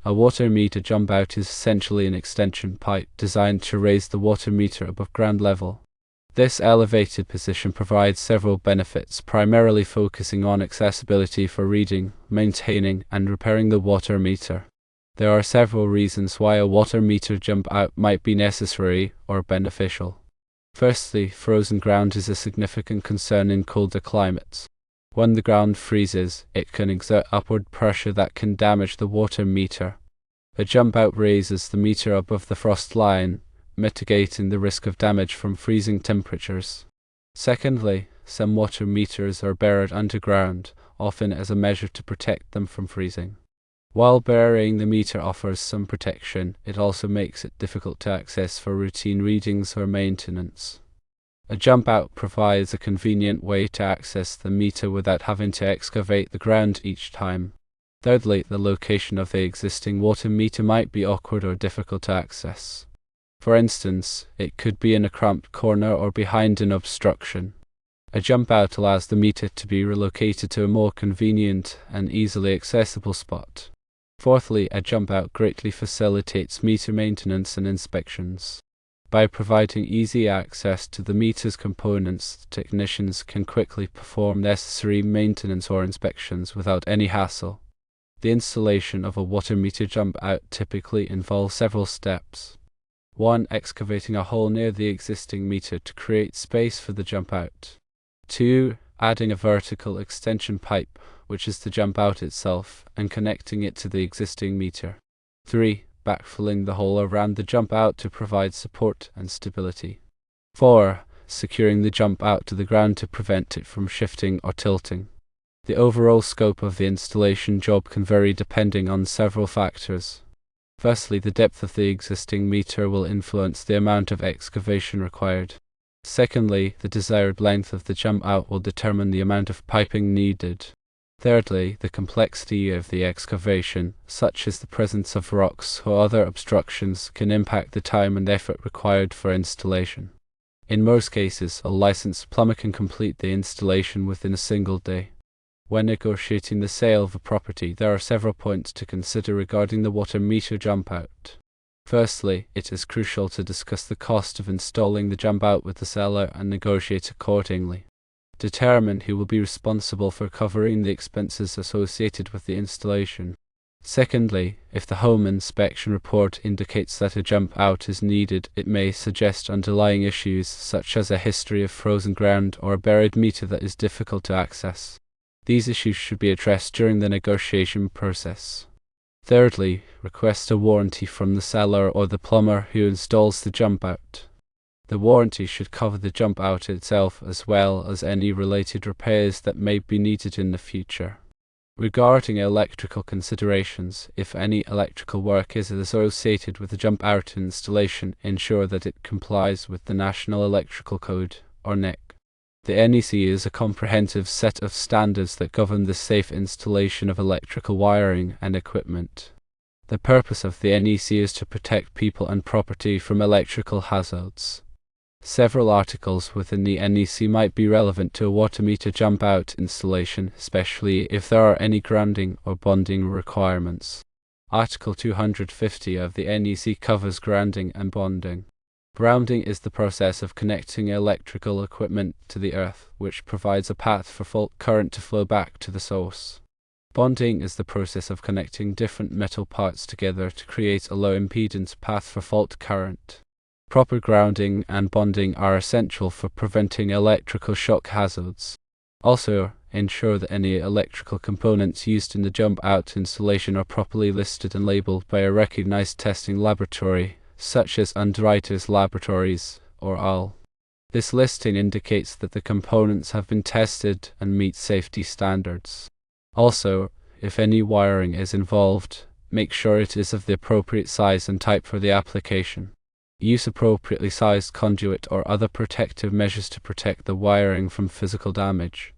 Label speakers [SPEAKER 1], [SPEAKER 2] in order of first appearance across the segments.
[SPEAKER 1] A water meter jump out is essentially an extension pipe designed to raise the water meter above ground level. This elevated position provides several benefits, primarily focusing on accessibility for reading, maintaining, and repairing the water meter. There are several reasons why a water meter jump out might be necessary or beneficial. Firstly, frozen ground is a significant concern in colder climates. When the ground freezes, it can exert upward pressure that can damage the water meter. A jump out raises the meter above the frost line, mitigating the risk of damage from freezing temperatures. Secondly, some water meters are buried underground, often as a measure to protect them from freezing. While burying the meter offers some protection, it also makes it difficult to access for routine readings or maintenance. A jump out provides a convenient way to access the meter without having to excavate the ground each time. Thirdly, the location of the existing water meter might be awkward or difficult to access. For instance, it could be in a cramped corner or behind an obstruction. A jump out allows the meter to be relocated to a more convenient and easily accessible spot. Fourthly, a jump out greatly facilitates meter maintenance and inspections. By providing easy access to the meter's components, technicians can quickly perform necessary maintenance or inspections without any hassle. The installation of a water meter jump out typically involves several steps. 1. Excavating a hole near the existing meter to create space for the jump out. 2. Adding a vertical extension pipe, which is the jump out itself, and connecting it to the existing meter. 3. Backfilling the hole around the jump out to provide support and stability. 4. Securing the jump out to the ground to prevent it from shifting or tilting. The overall scope of the installation job can vary depending on several factors. Firstly, the depth of the existing meter will influence the amount of excavation required. Secondly, the desired length of the jump out will determine the amount of piping needed. Thirdly, the complexity of the excavation, such as the presence of rocks or other obstructions, can impact the time and effort required for installation. In most cases, a licensed plumber can complete the installation within a single day. When negotiating the sale of a property, there are several points to consider regarding the water meter jump out. Firstly, it is crucial to discuss the cost of installing the jump out with the seller and negotiate accordingly. Determine who will be responsible for covering the expenses associated with the installation. Secondly, if the home inspection report indicates that a jump out is needed, it may suggest underlying issues such as a history of frozen ground or a buried meter that is difficult to access. These issues should be addressed during the negotiation process. Thirdly, request a warranty from the seller or the plumber who installs the jump out. The warranty should cover the jump out itself as well as any related repairs that may be needed in the future. Regarding electrical considerations, if any electrical work is associated with the jump out installation, ensure that it complies with the National Electrical Code, or NEC. The NEC is a comprehensive set of standards that govern the safe installation of electrical wiring and equipment. The purpose of the NEC is to protect people and property from electrical hazards. Several articles within the NEC might be relevant to a water meter jump out installation, especially if there are any grounding or bonding requirements. Article 250 of the NEC covers grounding and bonding. Grounding is the process of connecting electrical equipment to the earth, which provides a path for fault current to flow back to the source. Bonding is the process of connecting different metal parts together to create a low impedance path for fault current. Proper grounding and bonding are essential for preventing electrical shock hazards. Also, ensure that any electrical components used in the jump out installation are properly listed and labeled by a recognized testing laboratory, such as Underwriters Laboratories, or UL. This listing indicates that the components have been tested and meet safety standards. Also, if any wiring is involved, make sure it is of the appropriate size and type for the application. Use appropriately sized conduit or other protective measures to protect the wiring from physical damage.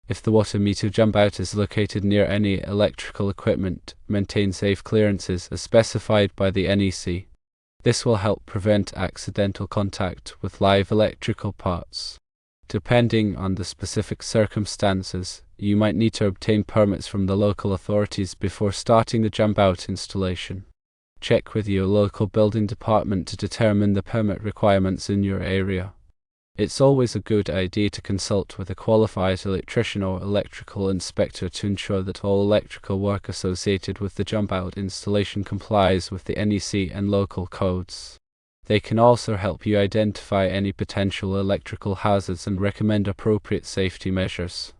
[SPEAKER 1] If the water meter jump out is located near any electrical equipment, maintain safe clearances as specified by the NEC. This will help prevent accidental contact with live electrical parts. Depending on the specific circumstances, you might need to obtain permits from the local authorities before starting the jump-out installation. Check with your local building department to determine the permit requirements in your area. It's always a good idea to consult with a qualified electrician or electrical inspector to ensure that all electrical work associated with the jump-out installation complies with the NEC and local codes. They can also help you identify any potential electrical hazards and recommend appropriate safety measures.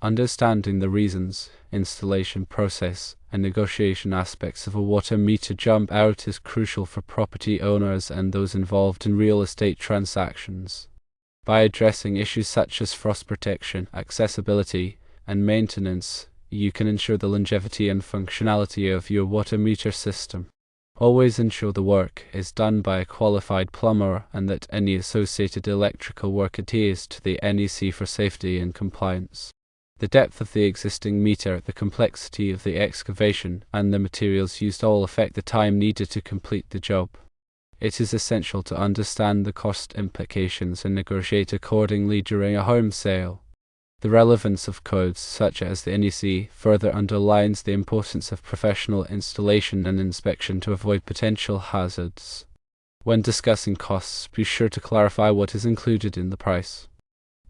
[SPEAKER 1] Understanding the reasons, installation process, and negotiation aspects of a water meter jump-out is crucial for property owners and those involved in real estate transactions. By addressing issues such as frost protection, accessibility, and maintenance, you can ensure the longevity and functionality of your water meter system. Always ensure the work is done by a qualified plumber and that any associated electrical work adheres to the NEC for safety and compliance. The depth of the existing meter, the complexity of the excavation, and the materials used all affect the time needed to complete the job. It is essential to understand the cost implications and negotiate accordingly during a home sale. The relevance of codes such as the NEC further underlines the importance of professional installation and inspection to avoid potential hazards. When discussing costs, be sure to clarify what is included in the price.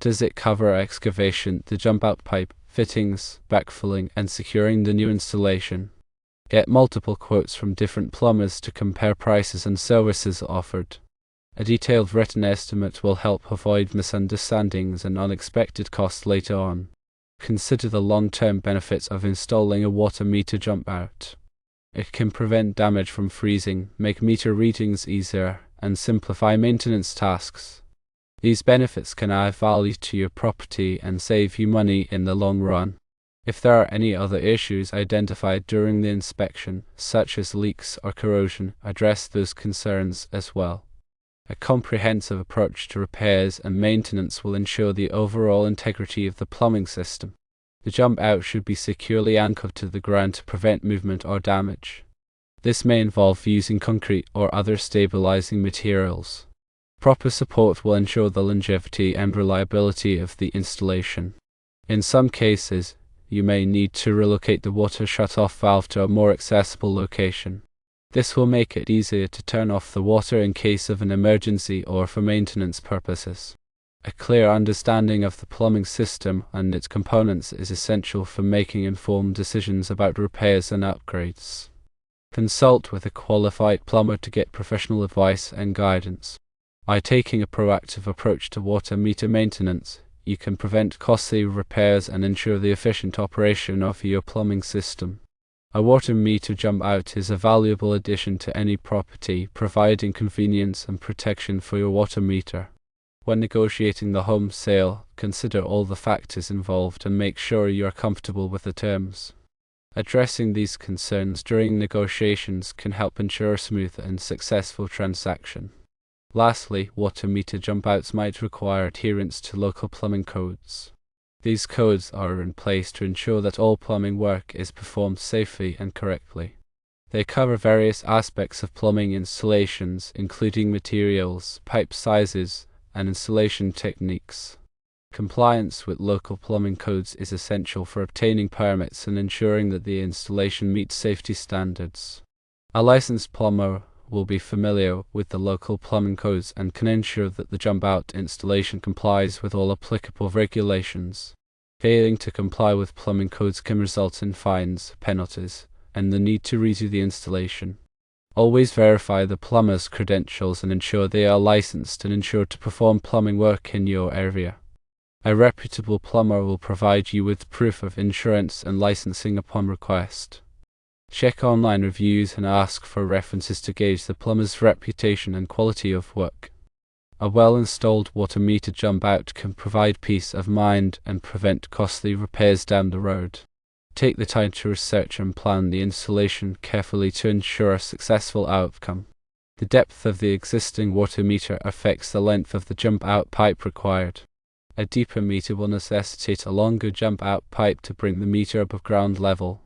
[SPEAKER 1] Does it cover excavation, the jump-out pipe, fittings, backfilling, and securing the new installation? Get multiple quotes from different plumbers to compare prices and services offered. A detailed written estimate will help avoid misunderstandings and unexpected costs later on. Consider the long-term benefits of installing a water meter jump-out. It can prevent damage from freezing, make meter readings easier, and simplify maintenance tasks. These benefits can add value to your property and save you money in the long run. If there are any other issues identified during the inspection, such as leaks or corrosion, address those concerns as well. A comprehensive approach to repairs and maintenance will ensure the overall integrity of the plumbing system. The jump-out should be securely anchored to the ground to prevent movement or damage. This may involve using concrete or other stabilizing materials. Proper support will ensure the longevity and reliability of the installation. In some cases, you may need to relocate the water shut-off valve to a more accessible location. This will make it easier to turn off the water in case of an emergency or for maintenance purposes. A clear understanding of the plumbing system and its components is essential for making informed decisions about repairs and upgrades. Consult with a qualified plumber to get professional advice and guidance. By taking a proactive approach to water meter maintenance, you can prevent costly repairs and ensure the efficient operation of your plumbing system. A water meter jump-out is a valuable addition to any property, providing convenience and protection for your water meter. When negotiating the home sale, consider all the factors involved and make sure you are comfortable with the terms. Addressing these concerns during negotiations can help ensure a smooth and successful transaction. Lastly, water meter jump-outs might require adherence to local plumbing codes. These codes are in place to ensure that all plumbing work is performed safely and correctly. They cover various aspects of plumbing installations, including materials, pipe sizes, and installation techniques. Compliance with local plumbing codes is essential for obtaining permits and ensuring that the installation meets safety standards. A licensed plumber will be familiar with the local plumbing codes and can ensure that the jump-out installation complies with all applicable regulations. Failing to comply with plumbing codes can result in fines, penalties, and the need to redo the installation. Always verify the plumber's credentials and ensure they are licensed and insured to perform plumbing work in your area. A reputable plumber will provide you with proof of insurance and licensing upon request. Check online reviews and ask for references to gauge the plumber's reputation and quality of work. A well-installed water meter jump-out can provide peace of mind and prevent costly repairs down the road. Take the time to research and plan the installation carefully to ensure a successful outcome. The depth of the existing water meter affects the length of the jump-out pipe required. A deeper meter will necessitate a longer jump-out pipe to bring the meter above ground level.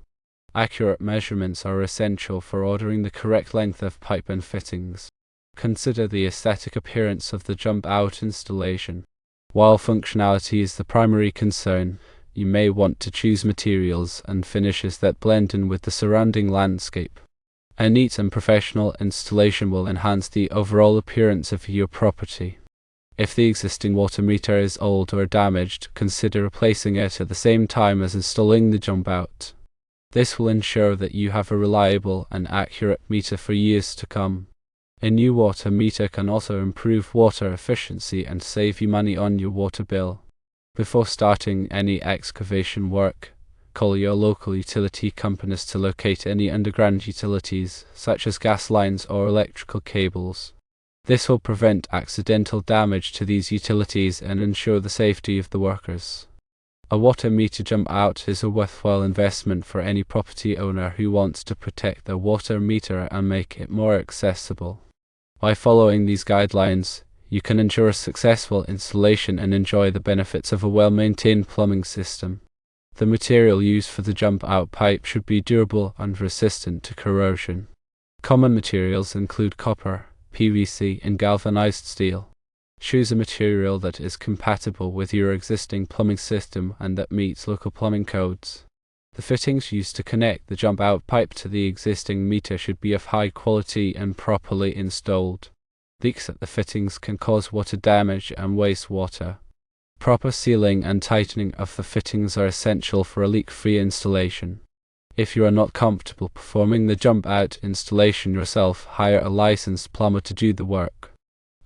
[SPEAKER 1] Accurate measurements are essential for ordering the correct length of pipe and fittings. Consider the aesthetic appearance of the jump-out installation. While functionality is the primary concern, you may want to choose materials and finishes that blend in with the surrounding landscape. A neat and professional installation will enhance the overall appearance of your property. If the existing water meter is old or damaged, consider replacing it at the same time as installing the jump out. This will ensure that you have a reliable and accurate meter for years to come. A new water meter can also improve water efficiency and save you money on your water bill. Before starting any excavation work, call your local utility companies to locate any underground utilities, such as gas lines or electrical cables. This will prevent accidental damage to these utilities and ensure the safety of the workers. A water meter jump out is a worthwhile investment for any property owner who wants to protect their water meter and make it more accessible. By following these guidelines, you can ensure a successful installation and enjoy the benefits of a well-maintained plumbing system. The material used for the jump-out pipe should be durable and resistant to corrosion. Common materials include copper, PVC, and galvanized steel. Choose a material that is compatible with your existing plumbing system and that meets local plumbing codes. The fittings used to connect the jump-out pipe to the existing meter should be of high quality and properly installed. Leaks at the fittings can cause water damage and waste water. Proper sealing and tightening of the fittings are essential for a leak-free installation. If you are not comfortable performing the jump-out installation yourself, hire a licensed plumber to do the work.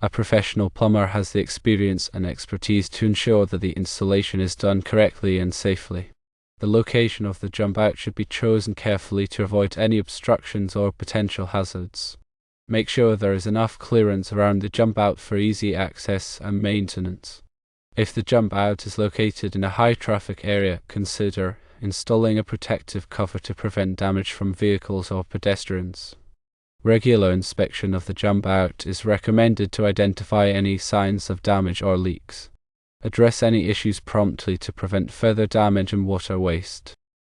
[SPEAKER 1] A professional plumber has the experience and expertise to ensure that the installation is done correctly and safely. The location of the jump-out should be chosen carefully to avoid any obstructions or potential hazards. Make sure there is enough clearance around the jump-out for easy access and maintenance. If the jump-out is located in a high-traffic area, consider installing a protective cover to prevent damage from vehicles or pedestrians. Regular inspection of the jump-out is recommended to identify any signs of damage or leaks. Address any issues promptly to prevent further damage and water waste.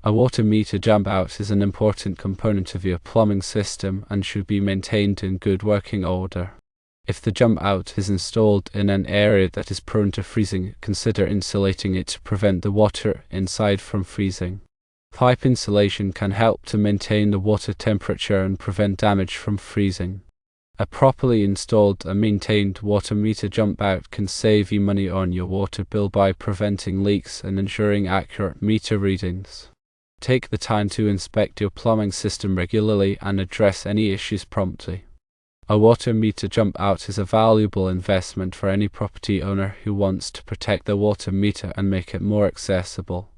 [SPEAKER 1] A water meter jump-out is an important component of your plumbing system and should be maintained in good working order. If the jump-out is installed in an area that is prone to freezing, consider insulating it to prevent the water inside from freezing. Pipe insulation can help to maintain the water temperature and prevent damage from freezing. A properly installed and maintained water meter jump-out can save you money on your water bill by preventing leaks and ensuring accurate meter readings. Take the time to inspect your plumbing system regularly and address any issues promptly. A water meter jump-out is a valuable investment for any property owner who wants to protect their water meter and make it more accessible.